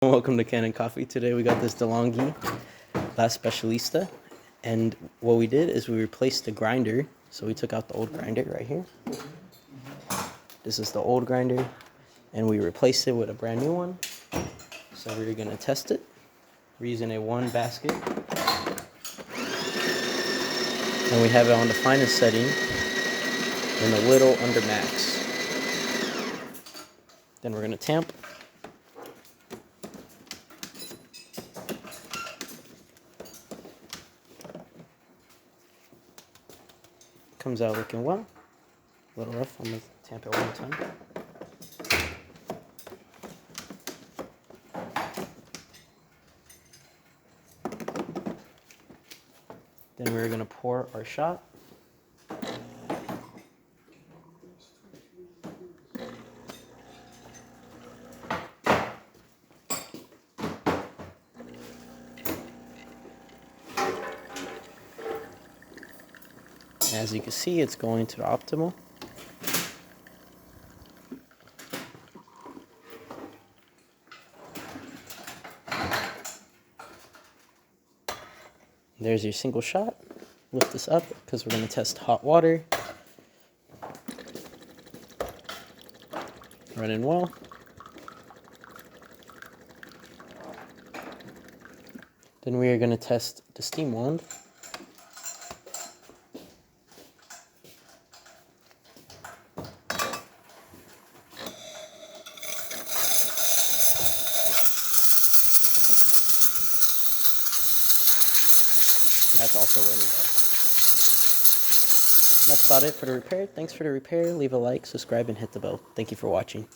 Welcome to Kanen Coffee. Today we got this DeLonghi last Specialista, and what we did is we replaced the grinder. So we took out the old grinder right here. This is the old grinder, and we replaced it with a brand new one. So we're gonna test it. We're using a 1 basket, and we have it on the finest setting in a little under max. Then we're gonna tamp. Comes out looking well. A little rough. I'm gonna tamp it one more time. Then we're gonna pour our shot. As you can see, it's going to the optimal. There's your single shot. Lift this up because we're going to test hot water. Running well. Then we are going to test the steam wand. That's also running well. That's about it for the repair. Thanks for the repair. Leave a like, subscribe, and hit the bell. Thank you for watching.